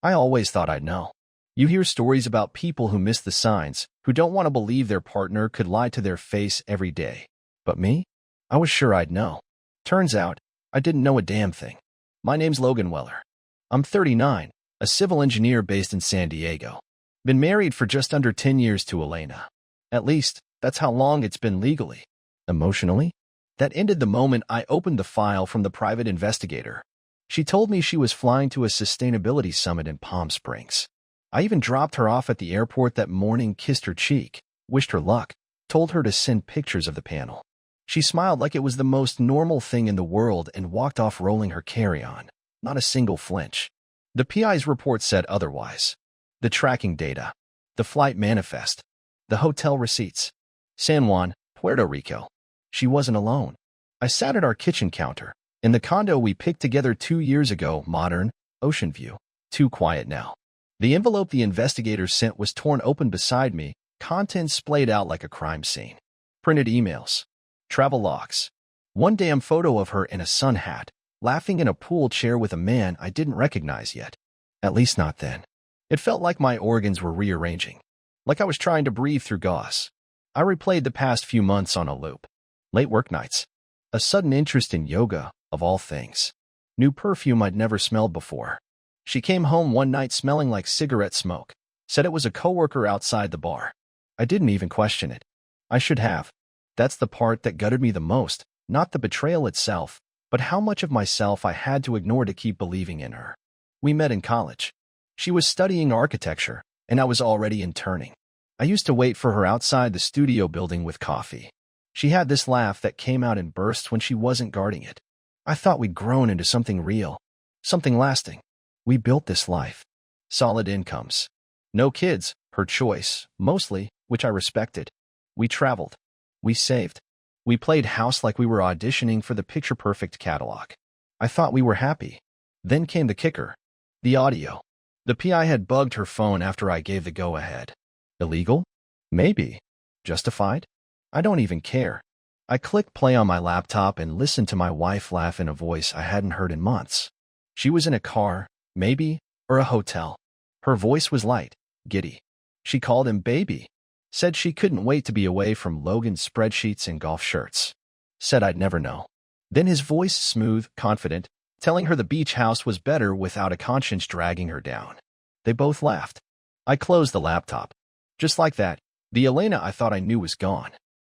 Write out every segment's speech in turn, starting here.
I always thought I'd know. You hear stories about people who miss the signs, who don't want to believe their partner could lie to their face every day. But me? I was sure I'd know. Turns out, I didn't know a damn thing. My name's Logan Weller. I'm 39, a civil engineer based in San Diego. Been married for just under 10 years to Elena. At least, that's how long it's been legally. Emotionally? That ended the moment I opened the file from the private investigator. She told me she was flying to a sustainability summit in Palm Springs. I even dropped her off at the airport that morning, kissed her cheek, wished her luck, told her to send pictures of the panel. She smiled like it was the most normal thing in the world and walked off rolling her carry-on. Not a single flinch. The PI's report said otherwise. The tracking data, the flight manifest, the hotel receipts. San Juan, Puerto Rico. She wasn't alone. I sat at our kitchen counter, in the condo we picked together 2 years ago, modern, ocean view. Too quiet now. The envelope the investigators sent was torn open beside me, contents splayed out like a crime scene. Printed emails. Travel logs. One damn photo of her in a sun hat, laughing in a pool chair with a man I didn't recognize yet. At least not then. It felt like my organs were rearranging. Like I was trying to breathe through gauze. I replayed the past few months on a loop. Late work nights. A sudden interest in yoga, of all things. New perfume I'd never smelled before. She came home one night smelling like cigarette smoke. Said it was a coworker outside the bar. I didn't even question it. I should have. That's the part that gutted me the most, not the betrayal itself, but how much of myself I had to ignore to keep believing in her. We met in college. She was studying architecture, and I was already interning. I used to wait for her outside the studio building with coffee. She had this laugh that came out in bursts when she wasn't guarding it. I thought we'd grown into something real, something lasting. We built this life. Solid incomes. No kids, her choice, mostly, which I respected. We traveled. We saved. We played house like we were auditioning for the picture-perfect catalog. I thought we were happy. Then came the kicker. The audio. The PI had bugged her phone after I gave the go-ahead. Illegal? Maybe. Justified? I don't even care. I clicked play on my laptop and listened to my wife laugh in a voice I hadn't heard in months. She was in a car, maybe, or a hotel. Her voice was light, giddy. She called him baby. Said she couldn't wait to be away from Logan's spreadsheets and golf shirts. Said I'd never know. Then his voice smooth, confident, telling her the beach house was better without a conscience dragging her down. They both laughed. I closed the laptop. Just like that, the Elena I thought I knew was gone.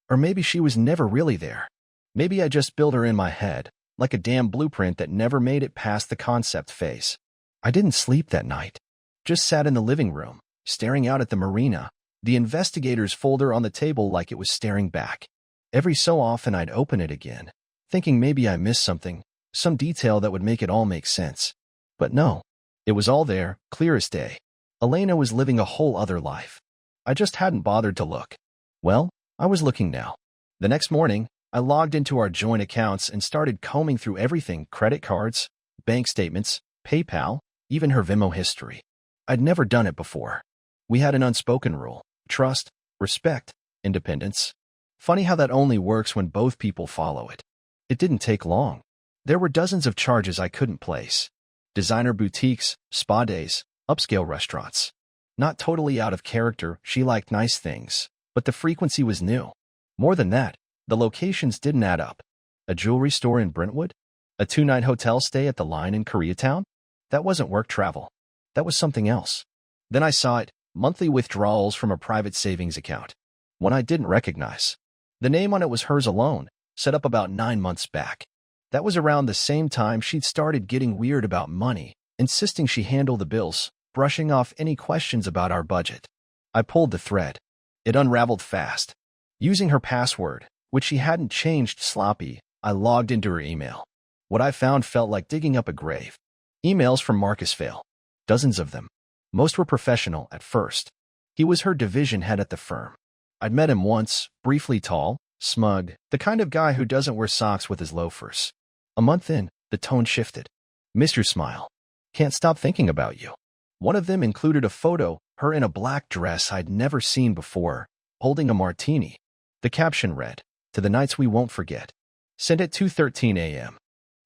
Or maybe she was never really there. Maybe I just built her in my head, like a damn blueprint that never made it past the concept phase. I didn't sleep that night. Just sat in the living room, staring out at the marina, the investigator's folder on the table like it was staring back. Every so often I'd open it again, thinking maybe I missed something, some detail that would make it all make sense. But no, it was all there, clear as day. Elena was living a whole other life. I just hadn't bothered to look. Well, I was looking now. The next morning, I logged into our joint accounts and started combing through everything: credit cards, bank statements, PayPal, even her Venmo history. I'd never done it before. We had an unspoken rule: trust, respect, independence. Funny how that only works when both people follow it. It didn't take long. There were dozens of charges I couldn't place. Designer boutiques, spa days, upscale restaurants. Not totally out of character, she liked nice things, but the frequency was new. More than that, the locations didn't add up. A jewelry store in Brentwood? A 2-night hotel stay at the Line in Koreatown? That wasn't work travel. That was something else. Then I saw it: monthly withdrawals from a private savings account. One I didn't recognize. The name on it was hers alone, set up about 9 months back. That was around the same time she'd started getting weird about money, insisting she handle the bills, brushing off any questions about our budget. I pulled the thread. It unraveled fast. Using her password, which she hadn't changed sloppy, I logged into her email. What I found felt like digging up a grave. Emails from Marcus Vale. Dozens of them. Most were professional at first. He was her division head at the firm. I'd met him once, briefly tall, smug, the kind of guy who doesn't wear socks with his loafers. A month in, the tone shifted. Mr. Smile. Can't stop thinking about you. One of them included a photo, her in a black dress I'd never seen before, holding a martini. The caption read, "To the nights we won't forget." Sent at 2:13 a.m.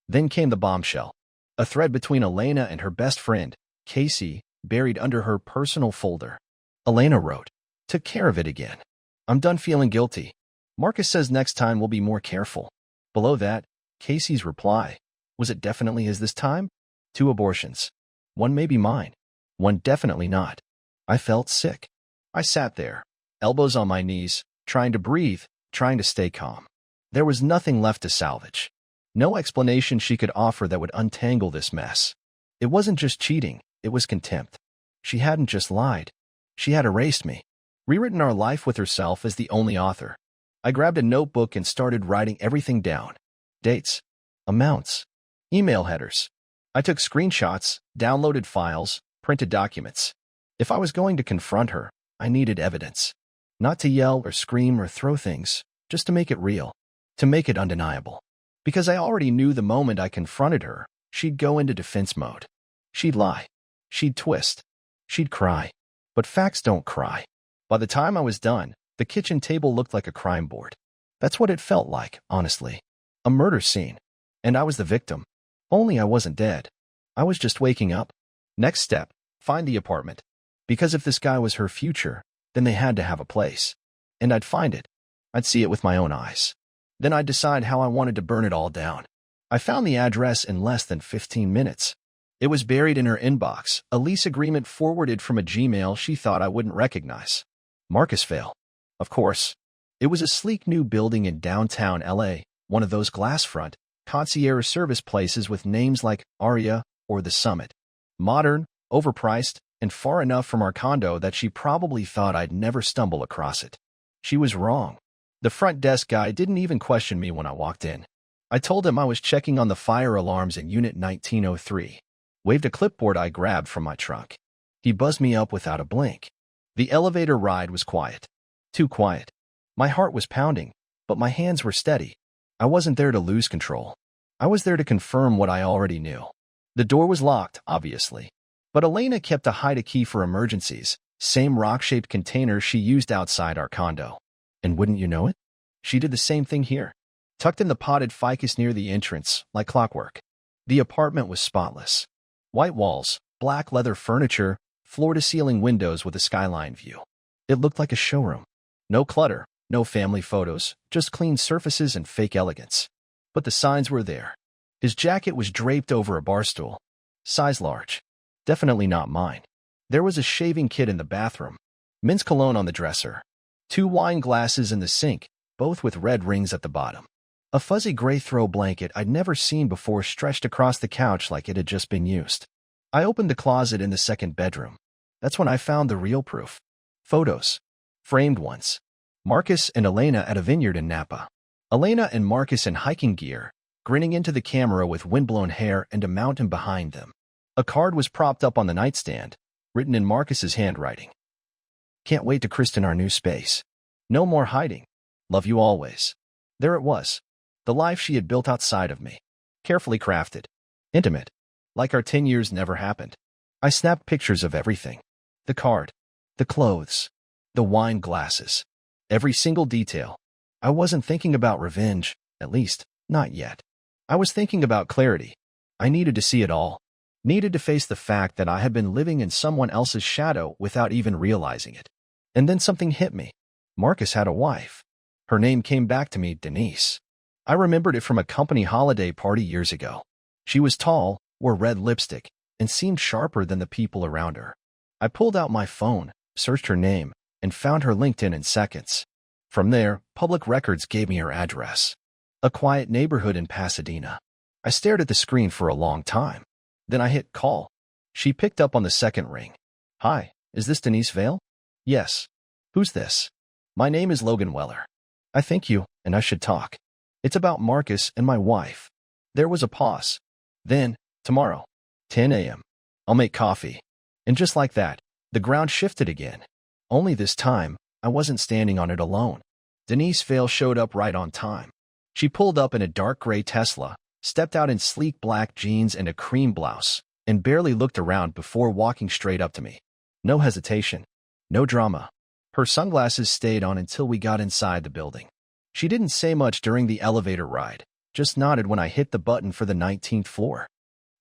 Then came the bombshell. A thread between Elena and her best friend, Casey, buried under her personal folder. Elena wrote, "Took care of it again. I'm done feeling guilty. Marcus says next time we'll be more careful." Below that, Casey's reply. Was it definitely his this time? 2 abortions. One may be mine. One definitely not. I felt sick. I sat there, elbows on my knees, trying to breathe, trying to stay calm. There was nothing left to salvage. No explanation she could offer that would untangle this mess. It wasn't just cheating, it was contempt. She hadn't just lied. She had erased me, rewritten our life with herself as the only author. I grabbed a notebook and started writing everything down. Dates, amounts, email headers. I took screenshots, downloaded files, printed documents. If I was going to confront her, I needed evidence. Not to yell or scream or throw things, just to make it real, to make it undeniable. Because I already knew the moment I confronted her, she'd go into defense mode. She'd lie. She'd twist. She'd cry. But facts don't cry. By the time I was done, the kitchen table looked like a crime board. That's what it felt like, honestly. A murder scene. And I was the victim. Only I wasn't dead. I was just waking up. Next step, find the apartment. Because if this guy was her future, then they had to have a place. And I'd find it. I'd see it with my own eyes. Then I'd decide how I wanted to burn it all down. I found the address in less than 15 minutes. It was buried in her inbox, a lease agreement forwarded from a Gmail she thought I wouldn't recognize. Marcusville. Of course. It was a sleek new building in downtown LA, one of those glass-front, concierge service places with names like Aria or The Summit. Modern, overpriced, and far enough from our condo that she probably thought I'd never stumble across it. She was wrong. The front desk guy didn't even question me when I walked in. I told him I was checking on the fire alarms in Unit 1903. Waved a clipboard I grabbed from my trunk. He buzzed me up without a blink. The elevator ride was quiet. Too quiet. My heart was pounding, but my hands were steady. I wasn't there to lose control. I was there to confirm what I already knew. The door was locked, obviously. But Elena kept a hide-a-key for emergencies, same rock-shaped container she used outside our condo. And wouldn't you know it? She did the same thing here. Tucked in the potted ficus near the entrance, like clockwork. The apartment was spotless. White walls, black leather furniture, floor-to-ceiling windows with a skyline view. It looked like a showroom. No clutter, no family photos, just clean surfaces and fake elegance. But the signs were there. His jacket was draped over a bar stool. Size large. Definitely not mine. There was a shaving kit in the bathroom. Men's cologne on the dresser. 2 wine glasses in the sink, both with red rings at the bottom. A fuzzy gray throw blanket I'd never seen before stretched across the couch like it had just been used. I opened the closet in the second bedroom. That's when I found the real proof. Photos. Framed ones. Marcus and Elena at a vineyard in Napa. Elena and Marcus in hiking gear, grinning into the camera with windblown hair and a mountain behind them. A card was propped up on the nightstand, written in Marcus's handwriting. Can't wait to christen our new space. No more hiding. Love you always. There it was. The life she had built outside of me. Carefully crafted. Intimate. Like our 10 years never happened. I snapped pictures of everything. The card. The clothes. The wine glasses. Every single detail. I wasn't thinking about revenge, at least, not yet. I was thinking about clarity. I needed to see it all. Needed to face the fact that I had been living in someone else's shadow without even realizing it. And then something hit me. Marcus had a wife. Her name came back to me, Denise. I remembered it from a company holiday party years ago. She was tall, wore red lipstick, and seemed sharper than the people around her. I pulled out my phone, searched her name, and found her LinkedIn in seconds. From there, public records gave me her address. A quiet neighborhood in Pasadena. I stared at the screen for a long time. Then I hit call. She picked up on the second ring. Hi, is this Denise Vale? Yes. Who's this? My name is Logan Weller. I think you and I should talk. It's about Marcus and my wife. There was a pause. Then, tomorrow, 10 a.m. I'll make coffee. And just like that, the ground shifted again. Only this time, I wasn't standing on it alone. Denise Vale showed up right on time. She pulled up in a dark gray Tesla, stepped out in sleek black jeans and a cream blouse, and barely looked around before walking straight up to me. No hesitation. No drama. Her sunglasses stayed on until we got inside the building. She didn't say much during the elevator ride, just nodded when I hit the button for the 19th floor.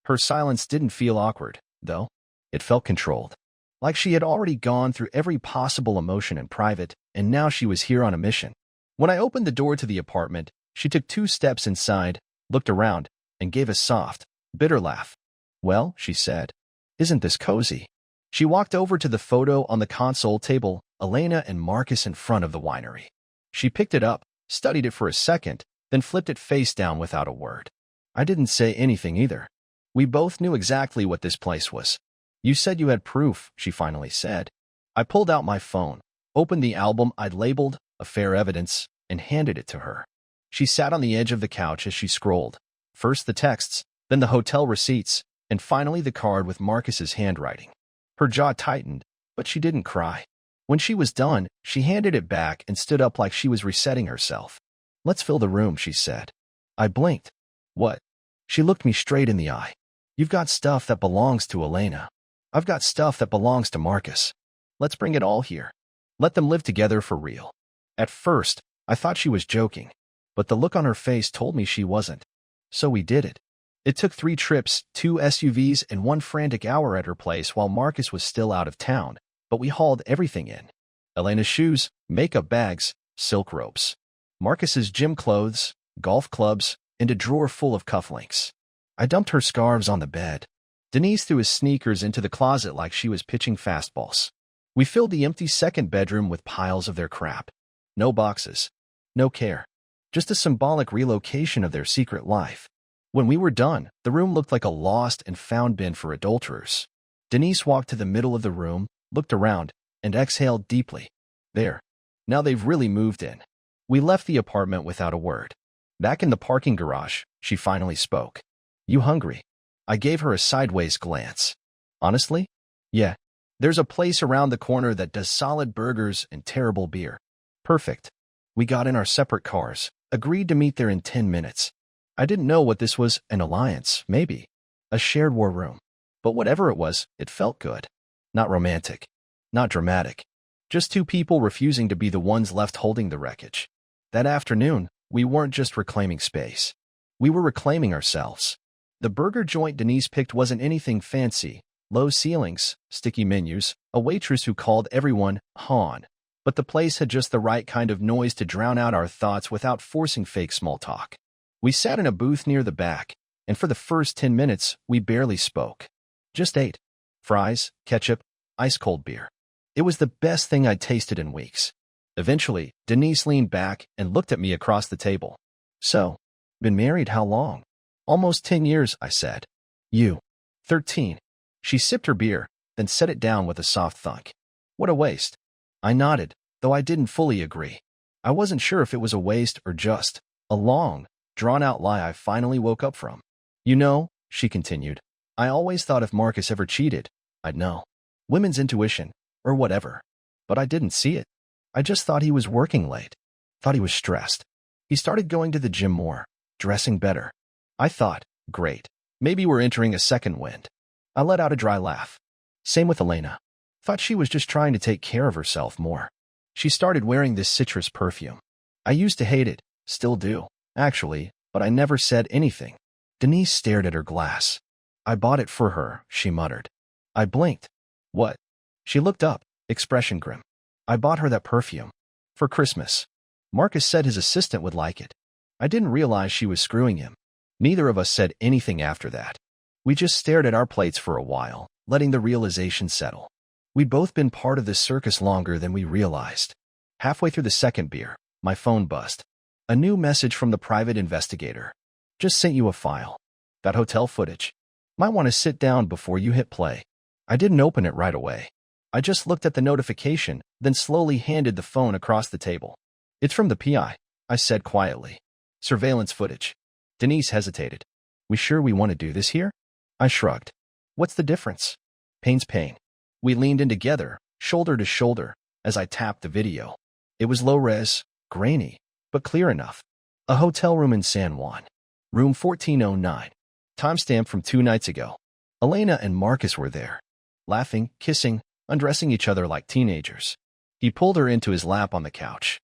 Her silence didn't feel awkward, though. It felt controlled. Like she had already gone through every possible emotion in private, and now she was here on a mission. When I opened the door to the apartment, she took 2 steps inside, looked around, and gave a soft, bitter laugh. "Well," she said, "isn't this cozy?" She walked over to the photo on the console table, Elena and Marcus in front of the winery. She picked it up, studied it for a second, then flipped it face down without a word. I didn't say anything either. We both knew exactly what this place was. "You said you had proof," she finally said. I pulled out my phone, opened the album I'd labeled Affair Evidence, and handed it to her. She sat on the edge of the couch as she scrolled. First the texts, then the hotel receipts, and finally the card with Marcus's handwriting. Her jaw tightened, but she didn't cry. When she was done, she handed it back and stood up like she was resetting herself. "Let's fill the room," she said. I blinked. "What?" She looked me straight in the eye. "You've got stuff that belongs to Elena. I've got stuff that belongs to Marcus. Let's bring it all here. Let them live together for real." At first, I thought she was joking, but the look on her face told me she wasn't. So we did it. It took 3 trips, 2 SUVs, and 1 frantic hour at her place while Marcus was still out of town, but we hauled everything in. Elena's shoes, makeup bags, silk ropes. Marcus's gym clothes, golf clubs, and a drawer full of cufflinks. I dumped her scarves on the bed. Denise threw his sneakers into the closet like she was pitching fastballs. We filled the empty second bedroom with piles of their crap. No boxes. No care. Just a symbolic relocation of their secret life. When we were done, the room looked like a lost and found bin for adulterers. Denise walked to the middle of the room, looked around, and exhaled deeply. There. Now they've really moved in. We left the apartment without a word. Back in the parking garage, she finally spoke. "You hungry?" I gave her a sideways glance. "Honestly? Yeah. There's a place around the corner that does solid burgers and terrible beer." Perfect. We got in our separate cars, agreed to meet there in 10 minutes. I didn't know what this was, an alliance, maybe. A shared war room. But whatever it was, it felt good. Not romantic. Not dramatic. Just 2 people refusing to be the ones left holding the wreckage. That afternoon, we weren't just reclaiming space. We were reclaiming ourselves. The burger joint Denise picked wasn't anything fancy. Low ceilings, sticky menus, a waitress who called everyone Han. But the place had just the right kind of noise to drown out our thoughts without forcing fake small talk. We sat in a booth near the back, and for the first 10 minutes, we barely spoke. Just ate. Fries, ketchup, ice-cold beer. It was the best thing I'd tasted in weeks. Eventually, Denise leaned back and looked at me across the table. "So, been married how long?" "Almost 10 years, I said. "You?" 13. She sipped her beer, then set it down with a soft thunk. "What a waste." I nodded, though I didn't fully agree. I wasn't sure if it was a waste or just a long, drawn-out lie I finally woke up from. "You know," she continued, "I always thought if Marcus ever cheated, I'd know. Women's intuition, or whatever. But I didn't see it. I just thought he was working late. Thought he was stressed. He started going to the gym more, dressing better. I thought, great, maybe we're entering a second wind." I let out a dry laugh. Same with Elena. Thought she was just trying to take care of herself more. She started wearing this citrus perfume. I used to hate it, still do, actually, but I never said anything. Denise stared at her glass. "I bought it for her," she muttered. I blinked. "What?" She looked up, expression grim. "I bought her that perfume. For Christmas. Marcus said his assistant would like it." I didn't realize she was screwing him. Neither of us said anything after that. We just stared at our plates for a while, letting the realization settle. We'd both been part of this circus longer than we realized. Halfway through the second beer, my phone buzzed. A new message from the private investigator. "Just sent you a file. That hotel footage. Might want to sit down before you hit play." I didn't open it right away. I just looked at the notification, then slowly handed the phone across the table. "It's from the PI, I said quietly. "Surveillance footage." Denise hesitated. "We sure we want to do this here?" I shrugged. "What's the difference?" "Pain's pain." We leaned in together, shoulder to shoulder, as I tapped the video. It was low-res, grainy, but clear enough. A hotel room in San Juan. Room 1409. Timestamp from 2 nights ago. Elena and Marcus were there. Laughing, kissing, undressing each other like teenagers. He pulled her into his lap on the couch.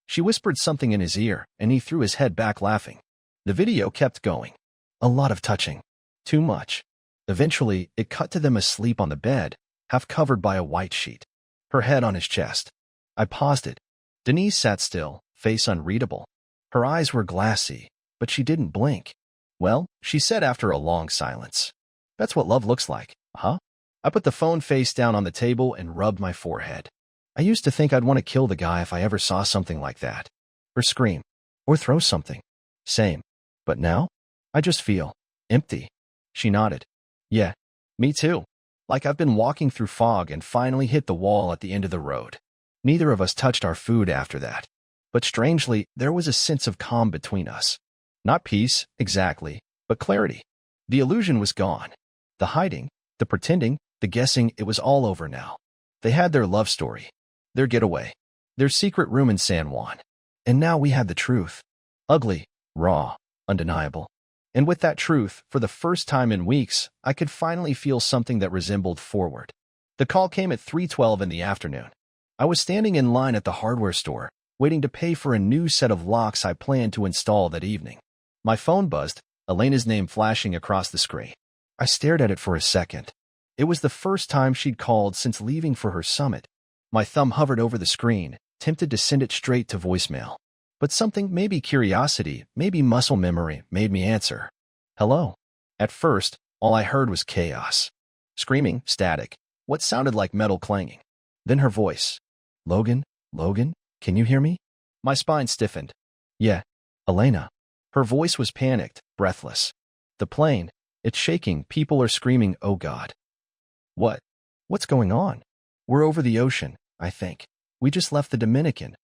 She whispered something in his ear, and he threw his head back laughing. The video kept going. A lot of touching. Too much. Eventually, it cut to them asleep on the bed, half covered by a white sheet, her head on his chest. I paused it. Denise sat still, face unreadable. Her eyes were glassy, but she didn't blink. Well, she said after a long silence. That's what love looks like, huh? I put the phone face down on the table and rubbed my forehead. I used to think I'd want to kill the guy if I ever saw something like that. Or scream. Or throw something. Same. But now? I just feel empty. She nodded. Yeah, me too. Like I've been walking through fog and finally hit the wall at the end of the road. Neither of us touched our food after that. But strangely, there was a sense of calm between us. Not peace, exactly, but clarity. The illusion was gone. The hiding, the pretending, the guessing, it was all over now. They had their love story, their getaway, their secret room in San Juan. And now we had the truth. Ugly, raw, undeniable. And with that truth, for the first time in weeks, I could finally feel something that resembled forward. The call came at 3:12 in the afternoon. I was standing in line at the hardware store, waiting to pay for a new set of locks I planned to install that evening. My phone buzzed, Elena's name flashing across the screen. I stared at it for a second. It was the first time she'd called since leaving for her summit. My thumb hovered over the screen, tempted to send it straight to voicemail. But something, maybe curiosity, maybe muscle memory, made me answer. Hello. At first, all I heard was chaos. Screaming, static, what sounded like metal clanging. Then her voice. Logan, can you hear me? My spine stiffened. Yeah, Elena. Her voice was panicked, breathless. The plane, it's shaking, people are screaming, oh God. What? What's going on? We're over the ocean, I think. We just left the Dominican,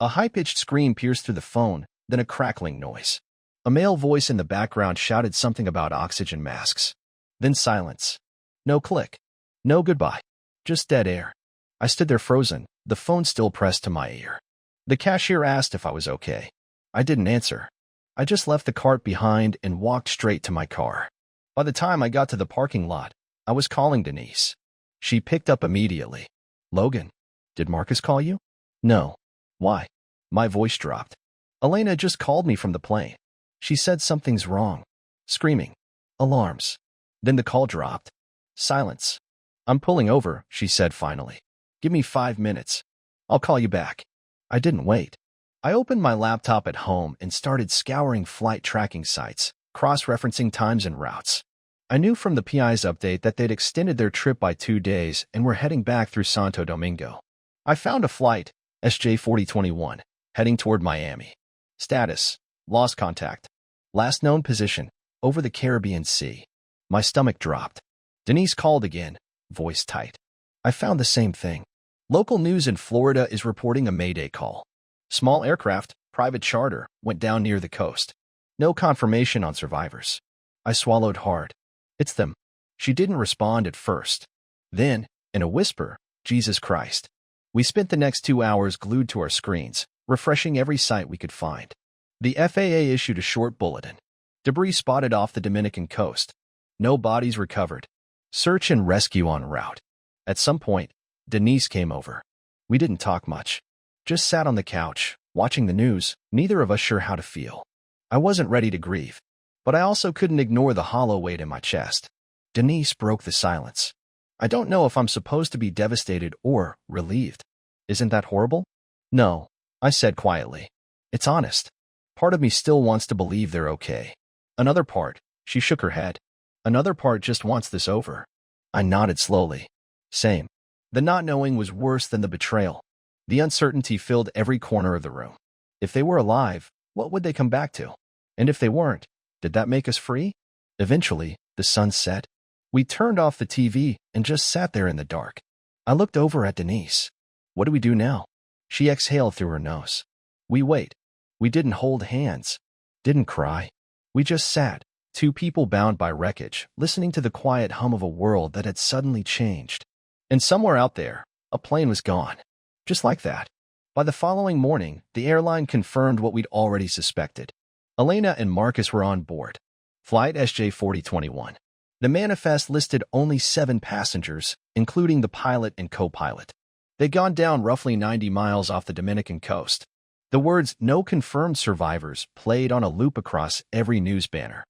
A high-pitched scream pierced through the phone, then a crackling noise. A male voice in the background shouted something about oxygen masks. Then silence. No click. No goodbye. Just dead air. I stood there frozen, the phone still pressed to my ear. The cashier asked if I was okay. I didn't answer. I just left the cart behind and walked straight to my car. By the time I got to the parking lot, I was calling Denise. She picked up immediately. Logan, did Marcus call you? No. Why? My voice dropped. Elena just called me from the plane. She said something's wrong. Screaming. Alarms. Then the call dropped. Silence. I'm pulling over, she said finally. Give me 5 minutes. I'll call you back. I didn't wait. I opened my laptop at home and started scouring flight tracking sites, cross-referencing times and routes. I knew from the PI's update that they'd extended their trip by 2 days and were heading back through Santo Domingo. I found a flight, SJ4021, heading toward Miami. Status, lost contact. Last known position, over the Caribbean Sea. My stomach dropped. Denise called again, voice tight. I found the same thing. Local news in Florida is reporting a Mayday call. Small aircraft, private charter, went down near the coast. No confirmation on survivors. I swallowed hard. It's them. She didn't respond at first. Then, in a whisper, Jesus Christ. We spent the next 2 hours glued to our screens, refreshing every site we could find. The FAA issued a short bulletin. Debris spotted off the Dominican coast. No bodies recovered. Search and rescue en route. At some point, Denise came over. We didn't talk much. Just sat on the couch, watching the news, neither of us sure how to feel. I wasn't ready to grieve, but I also couldn't ignore the hollow weight in my chest. Denise broke the silence. I don't know if I'm supposed to be devastated or relieved. Isn't that horrible? No, I said quietly. It's honest. Part of me still wants to believe they're okay. Another part, she shook her head. Another part just wants this over. I nodded slowly. Same. The not knowing was worse than the betrayal. The uncertainty filled every corner of the room. If they were alive, what would they come back to? And if they weren't, did that make us free? Eventually, the sun set. We turned off the TV and just sat there in the dark. I looked over at Denise. What do we do now? She exhaled through her nose. We wait. We didn't hold hands. Didn't cry. We just sat, two people bound by wreckage, listening to the quiet hum of a world that had suddenly changed. And somewhere out there, a plane was gone. Just like that. By the following morning, the airline confirmed what we'd already suspected. Elena and Marcus were on board. Flight SJ4021. The manifest listed only 7 passengers, including the pilot and co-pilot. They'd gone down roughly 90 miles off the Dominican coast. The words "no confirmed survivors" played on a loop across every news banner.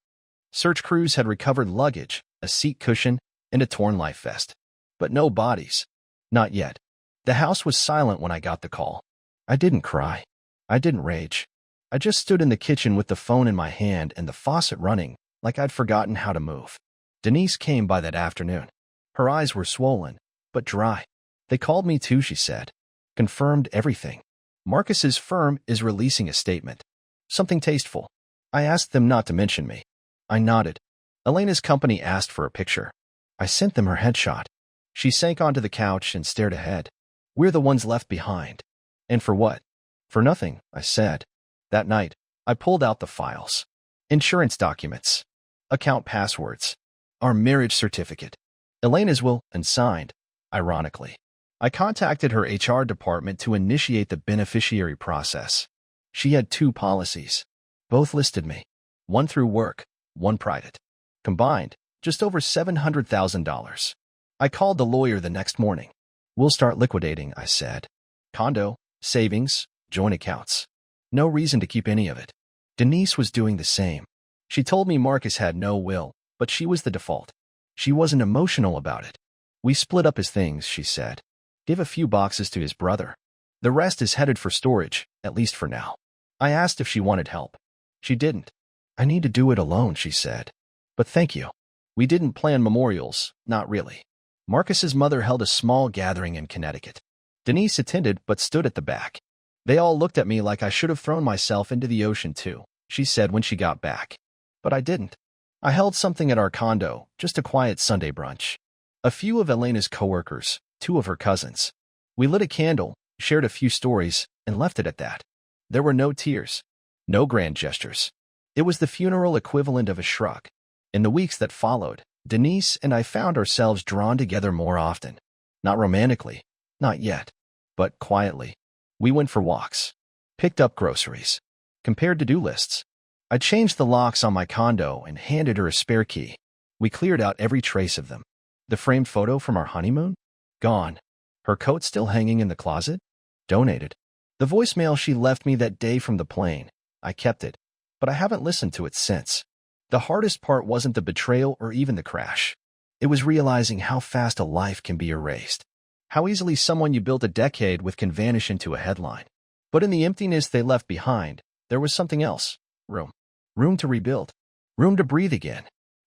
Search crews had recovered luggage, a seat cushion, and a torn life vest. But no bodies. Not yet. The house was silent when I got the call. I didn't cry. I didn't rage. I just stood in the kitchen with the phone in my hand and the faucet running, like I'd forgotten how to move. Denise came by that afternoon. Her eyes were swollen, but dry. They called me too, she said. Confirmed everything. Marcus's firm is releasing a statement. Something tasteful. I asked them not to mention me. I nodded. Elena's company asked for a picture. I sent them her headshot. She sank onto the couch and stared ahead. We're the ones left behind. And for what? For nothing, I said. That night, I pulled out the files. Insurance documents. Account passwords. Our marriage certificate. Elena's will and signed, ironically. I contacted her HR department to initiate the beneficiary process. She had 2 policies. Both listed me. One through work, one private. Combined, just over $700,000. I called the lawyer the next morning. We'll start liquidating, I said. Condo, savings, joint accounts. No reason to keep any of it. Denise was doing the same. She told me Marcus had no will, but she was the default. She wasn't emotional about it. We split up his things, she said. Give a few boxes to his brother. The rest is headed for storage, at least for now. I asked if she wanted help. She didn't. I need to do it alone, she said. But thank you. We didn't plan memorials, not really. Marcus's mother held a small gathering in Connecticut. Denise attended but stood at the back. They all looked at me like I should have thrown myself into the ocean too, she said when she got back. But I didn't. I held something at our condo, just a quiet Sunday brunch. A few of Elena's coworkers, 2 of her cousins. We lit a candle, shared a few stories, and left it at that. There were no tears. No grand gestures. It was the funeral equivalent of a shrug. In the weeks that followed, Denise and I found ourselves drawn together more often. Not romantically, not yet, but quietly. We went for walks, picked up groceries, compared to-do lists. I changed the locks on my condo and handed her a spare key. We cleared out every trace of them. The framed photo from our honeymoon? Gone. Her coat still hanging in the closet? Donated. The voicemail she left me that day from the plane. I kept it, but I haven't listened to it since. The hardest part wasn't the betrayal or even the crash. It was realizing how fast a life can be erased. How easily someone you built a decade with can vanish into a headline. But in the emptiness they left behind, there was something else. Room. Room to rebuild. Room to breathe again.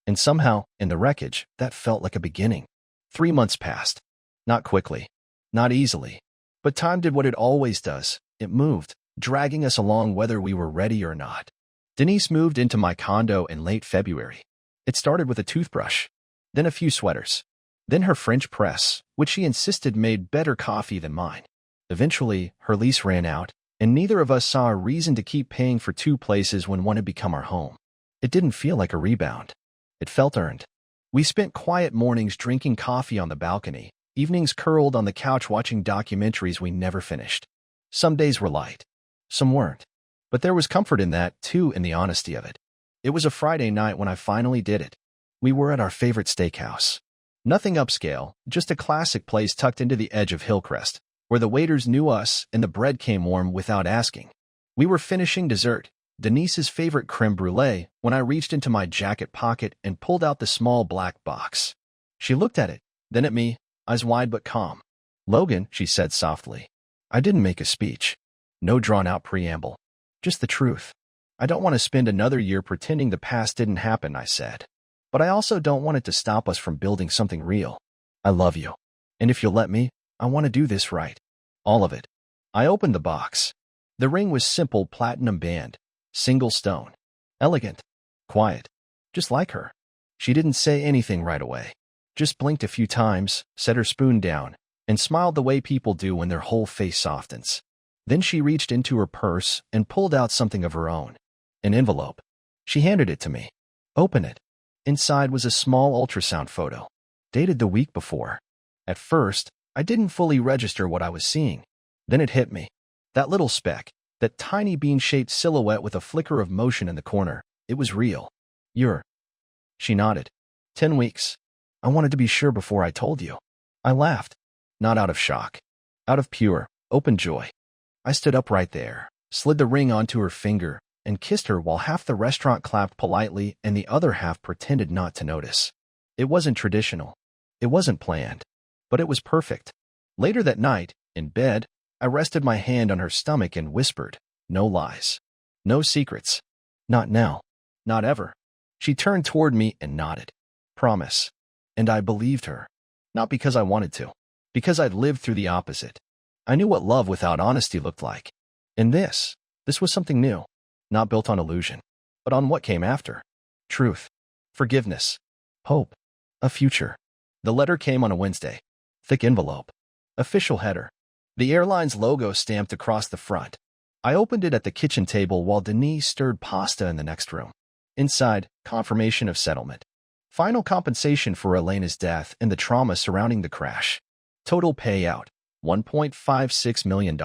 And somehow, in the wreckage, that felt like a beginning. 3 months passed. Not quickly. Not easily. But time did what it always does. It moved, dragging us along whether we were ready or not. Denise moved into my condo in late February. It started with a toothbrush, then a few sweaters, then her French press, which she insisted made better coffee than mine. Eventually, her lease ran out, and neither of us saw a reason to keep paying for 2 places when one had become our home. It didn't feel like a rebound. It felt earned. We spent quiet mornings drinking coffee on the balcony, evenings curled on the couch watching documentaries we never finished. Some days were light. Some weren't. But there was comfort in that, too, in the honesty of it. It was a Friday night when I finally did it. We were at our favorite steakhouse. Nothing upscale, just a classic place tucked into the edge of Hillcrest, where the waiters knew us and the bread came warm without asking. We were finishing dessert, Denise's favorite creme brulee, when I reached into my jacket pocket and pulled out the small black box. She looked at it, then at me, eyes wide but calm. "Logan," she said softly. I didn't make a speech. No drawn-out preamble. Just the truth. I don't want to spend another year pretending the past didn't happen, I said. But I also don't want it to stop us from building something real. I love you. And if you'll let me, I want to do this right. All of it. I opened the box. The ring was simple platinum band. Single stone. Elegant. Quiet. Just like her. She didn't say anything right away. Just blinked a few times, set her spoon down, and smiled the way people do when their whole face softens. Then she reached into her purse and pulled out something of her own. An envelope. She handed it to me. Open it. Inside was a small ultrasound photo, dated the week before. At first, I didn't fully register what I was seeing. Then it hit me. That little speck, that tiny bean-shaped silhouette with a flicker of motion in the corner, it was real. You're... She nodded. 10 weeks. I wanted to be sure before I told you. I laughed. Not out of shock. Out of pure, open joy. I stood up right there, slid the ring onto her finger, and kissed her while half the restaurant clapped politely and the other half pretended not to notice. It wasn't traditional. It wasn't planned. But it was perfect. Later that night, in bed, I rested my hand on her stomach and whispered, "No lies. No secrets. Not now. Not ever." She turned toward me and nodded. "Promise." And I believed her. Not because I wanted to. Because I'd lived through the opposite. I knew what love without honesty looked like. And this was something new. Not built on illusion, but on what came after. Truth. Forgiveness. Hope. A future. The letter came on a Wednesday. Thick envelope. Official header. The airline's logo stamped across the front. I opened it at the kitchen table while Denise stirred pasta in the next room. Inside, confirmation of settlement. Final compensation for Elena's death and the trauma surrounding the crash. Total payout, $1.56 million.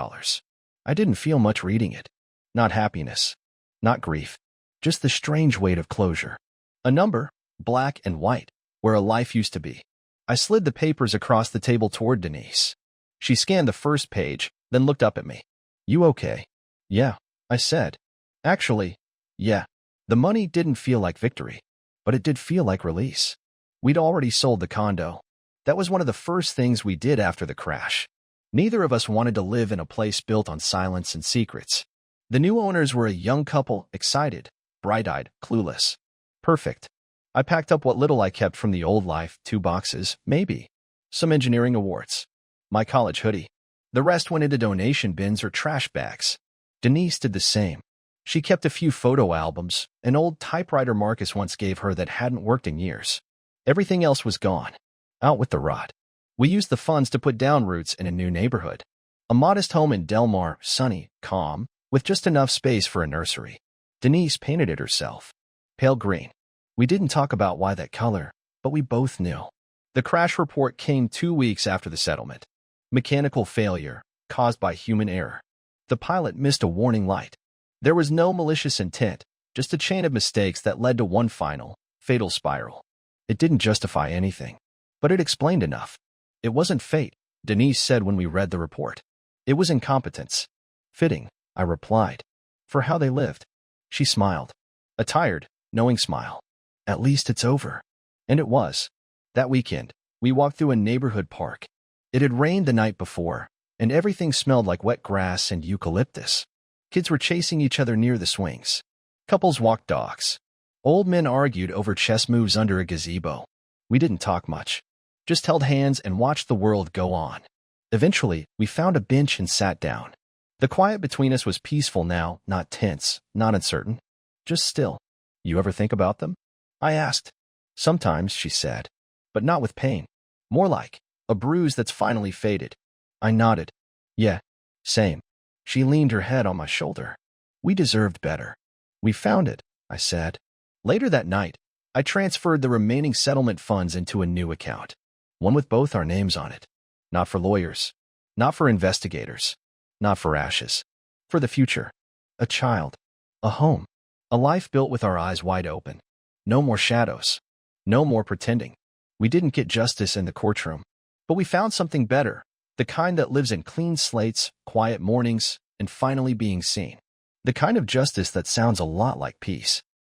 I didn't feel much reading it. Not happiness. Not grief. Just the strange weight of closure. A number, black and white, where a life used to be. I slid the papers across the table toward Denise. She scanned the first page, then looked up at me. "You okay?" "Yeah," I said. "Actually, yeah." The money didn't feel like victory, but it did feel like release. We'd already sold the condo. That was one of the first things we did after the crash. Neither of us wanted to live in a place built on silence and secrets. The new owners were a young couple, excited, bright-eyed, clueless. Perfect. I packed up what little I kept from the old life, 2 boxes, maybe. Some engineering awards. My college hoodie. The rest went into donation bins or trash bags. Denise did the same. She kept a few photo albums, an old typewriter Marcus once gave her that hadn't worked in years. Everything else was gone. Out with the rot. We used the funds to put down roots in a new neighborhood. A modest home in Del Mar, sunny, calm, with just enough space for a nursery. Denise painted it herself. Pale green. We didn't talk about why that color, but we both knew. The crash report came 2 weeks after the settlement. Mechanical failure, caused by human error. The pilot missed a warning light. There was no malicious intent, just a chain of mistakes that led to one final, fatal spiral. It didn't justify anything, but it explained enough. It wasn't fate, Denise said when we read the report. It was incompetence. Fitting, I replied. For how they lived. She smiled. A tired, knowing smile. At least it's over. And it was. That weekend, we walked through a neighborhood park. It had rained the night before, and everything smelled like wet grass and eucalyptus. Kids were chasing each other near the swings. Couples walked dogs. Old men argued over chess moves under a gazebo. We didn't talk much. Just held hands and watched the world go on. Eventually, we found a bench and sat down. The quiet between us was peaceful now, not tense, not uncertain. Just still. "You ever think about them?" I asked. "Sometimes," she said. "But not with pain. More like a bruise that's finally faded." I nodded. "Yeah, same." She leaned her head on my shoulder. "We deserved better. We found it," I said. Later that night, I transferred the remaining settlement funds into a new account. One with both our names on it. Not for lawyers. Not for investigators. Not for ashes. For the future. A child. A home. A life built with our eyes wide open. No more shadows. No more pretending. We didn't get justice in the courtroom. But we found something better. The kind that lives in clean slates, quiet mornings, and finally being seen. The kind of justice that sounds a lot like peace.